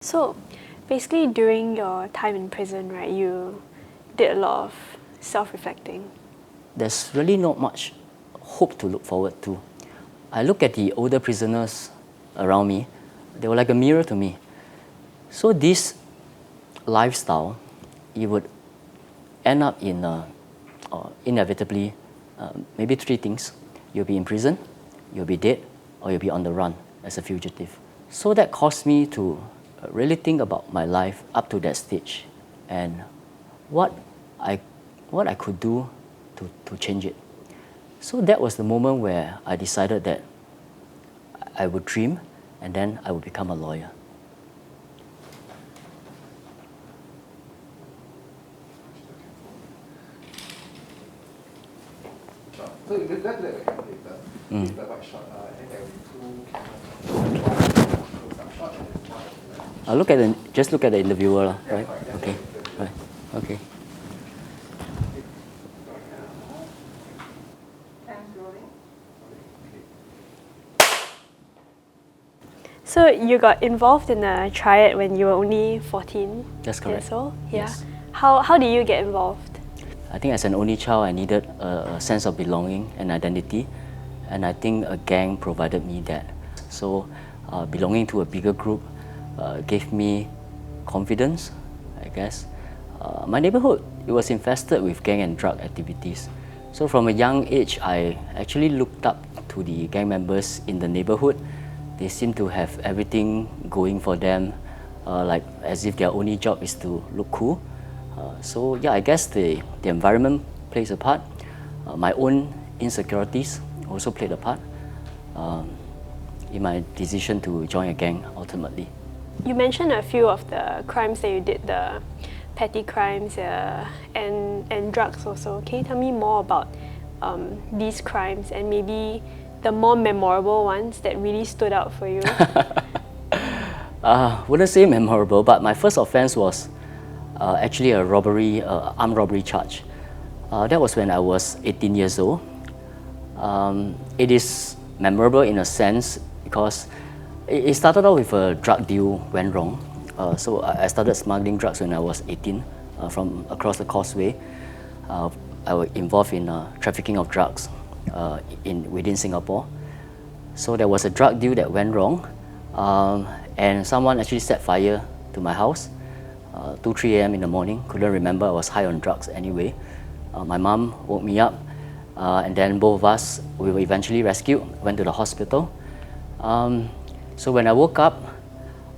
So basically during your time in prison, right, you did a lot of self-reflecting. There's really not much hope to look forward to. I look at the older prisoners around me, they were like a mirror to me. So this lifestyle, it would end up in inevitably maybe three things. You'll be in prison, you'll be dead, or you'll be on the run as a fugitive. So that caused me to really think about my life up to that stage and what I could do to change it. So that was the moment where I decided that I would dream and then I would become a lawyer. So you look at the later, quite short. I think there will be two cameras. Some short and then one. Just look at the interviewer, Yeah, right? correct. Okay, right, okay. So you got involved in a triad when you were only 14 That's correct. years old? Yeah. Yes. How did you get involved? I think as an only child, I needed a sense of belonging and identity, and I think a gang provided me that. So belonging to a bigger group gave me confidence, I guess. My neighborhood, it was infested with gang and drug activities. So from a young age, I actually looked up to the gang members in the neighborhood. They seem to have everything going for them, like as if their only job is to look cool. So yeah, I guess the environment plays a part. My own insecurities also played a part in my decision to join a gang ultimately. You mentioned a few of the crimes that you did, the petty crimes and drugs also. Can you tell me more about these crimes and maybe the more memorable ones that really stood out for you? Wouldn't say memorable, but my first offense was actually a robbery, armed robbery charge. That was when I was 18 years old. It is memorable in a sense because it started out with a drug deal went wrong. So I started smuggling drugs when I was 18 from across the causeway. I was involved in trafficking of drugs within Singapore. So there was a drug deal that went wrong, and someone actually set fire to my house. 2-3 a.m. in the morning, couldn't remember, I was high on drugs anyway. My mom woke me up, and then both of us, we were eventually rescued, went to the hospital. So when I woke up,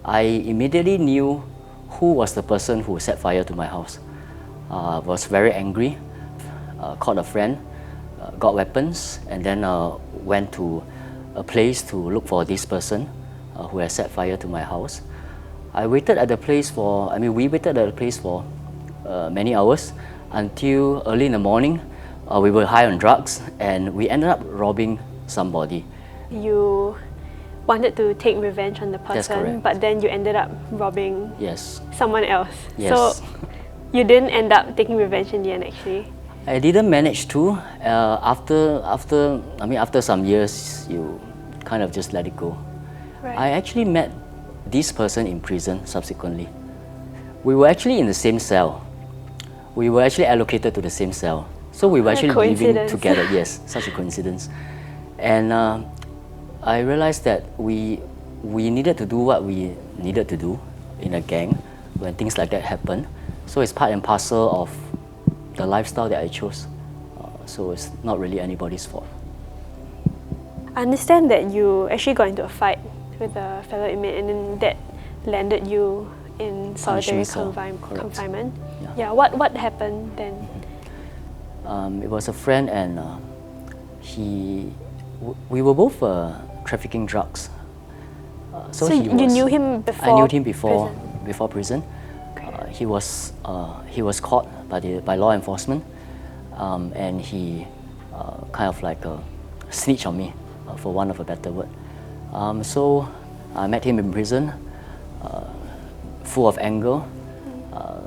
I immediately knew who was the person who set fire to my house. I was very angry, called a friend, got weapons, and then went to a place to look for this person who had set fire to my house. We waited at the place for many hours until early in the morning. We were high on drugs and we ended up robbing somebody. You wanted to take revenge on the That's person, correct. but then you ended up robbing Yes. someone else. Yes. So you didn't end up taking revenge in the end, actually. I didn't manage to. After some years, you kind of just let it go. Right. I actually met this person in prison subsequently. We were actually in the same cell. We were actually allocated to the same cell. So we were What a actually living coincidence. together. Yes, such a coincidence. And I realized that we needed to do what we needed to do in a gang when things like that happen. So it's part and parcel of the lifestyle that I chose. So it's not really anybody's fault. I understand that you actually got into a fight with a fellow inmate and then that landed you in solitary Punishment cell, correct. confinement. Yeah. What happened then? It was a friend and we were both trafficking drugs. So you knew him before I knew him before prison? prison. He was caught by law enforcement, and he kind of like snitched on me, for want of a better word. So I met him in prison, full of anger.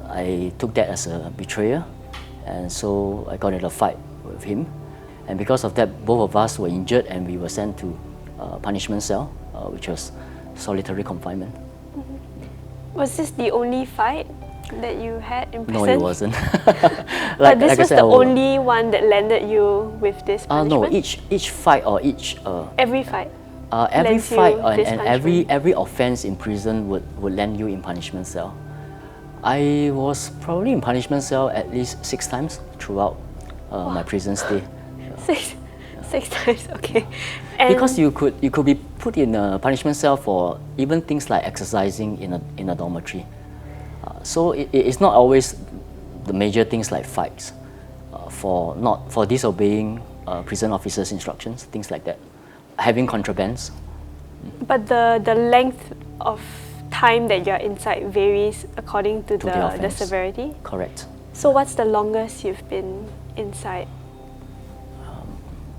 I took that as a betrayal, and so I got into a fight with him. And because of that, both of us were injured and we were sent to punishment cell, which was solitary confinement. Was this the only fight that you had in prison? No, it wasn't. But this I was said, the only one that landed you with this punishment? No, each fight or each Every fight? every lands you fight this and punishment? every offense in prison would land you in punishment cell. I was probably in punishment cell at least 6 times throughout my prison stay. Six times, okay. And Because you could be put in a punishment cell for even things like exercising in a dormitory. So it's not always the major things like fights, for disobeying prison officers' instructions, things like that, having contrabands. But the length of time that you're inside varies according to To the the offense. severity? Correct. So what's the longest you've been inside?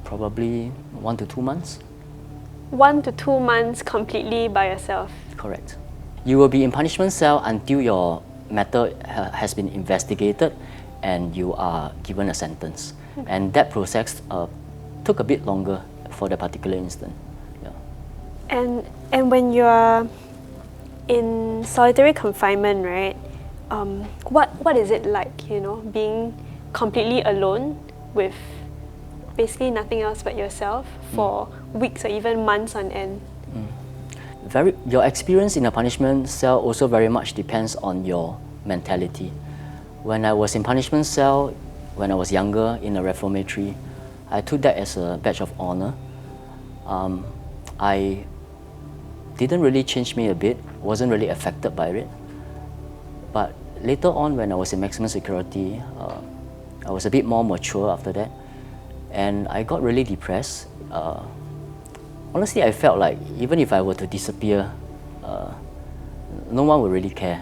Probably 1 to 2 months. 1 to 2 months completely by yourself. Correct. You will be in punishment cell until your matter has been investigated and you are given a sentence. And that process took a bit longer for that particular instant. Yeah. And when you're in solitary confinement, right? What is it like, you know, being completely alone with basically nothing else but yourself for weeks or even months on end? Your experience in a punishment cell also very much depends on your mentality. When I was in punishment cell, when I was younger in a reformatory, I took that as a badge of honor. I didn't really change me a bit, wasn't really affected by it. But later on, when I was in maximum security, I was a bit more mature after that, and I got really depressed. Honestly, I felt like even if I were to disappear, no one would really care.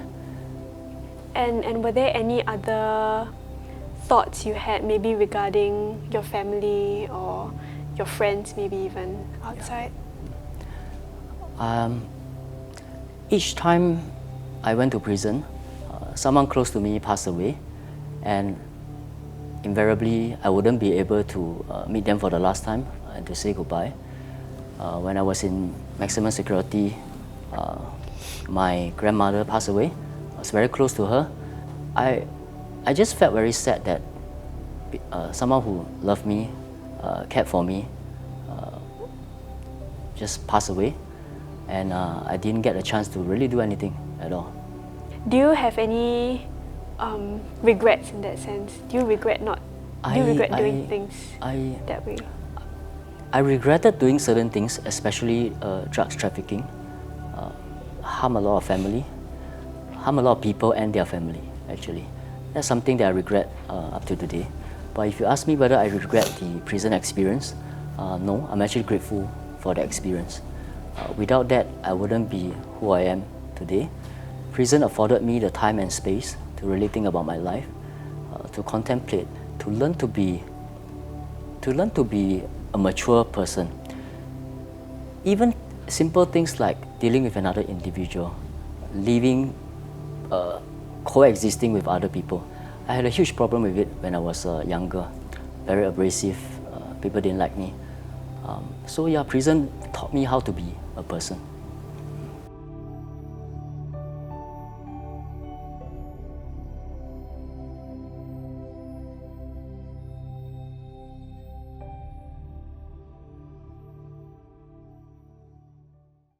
And were there any other thoughts you had maybe regarding your family or your friends, maybe even outside? Each time I went to prison, someone close to me passed away, and invariably I wouldn't be able to meet them for the last time and to say goodbye. When I was in maximum security, my grandmother passed away. I was very close to her. I just felt very sad that someone who loved me, cared for me, just passed away, and I didn't get a chance to really do anything at all. Do you have any regrets in that sense? Do you regret doing things that way? I regretted doing certain things, especially drugs trafficking, harm a lot of family, harm a lot of people and their family, actually. That's something that I regret up to today. But if you ask me whether I regret the prison experience, no, I'm actually grateful for the experience. Without that, I wouldn't be who I am today. Prison afforded me the time and space to really think about my life, to contemplate, to learn to be a mature person. Even simple things like dealing with another individual, living, coexisting with other people. I had a huge problem with it when I was younger, very abrasive, people didn't like me. So yeah, prison taught me how to be a person.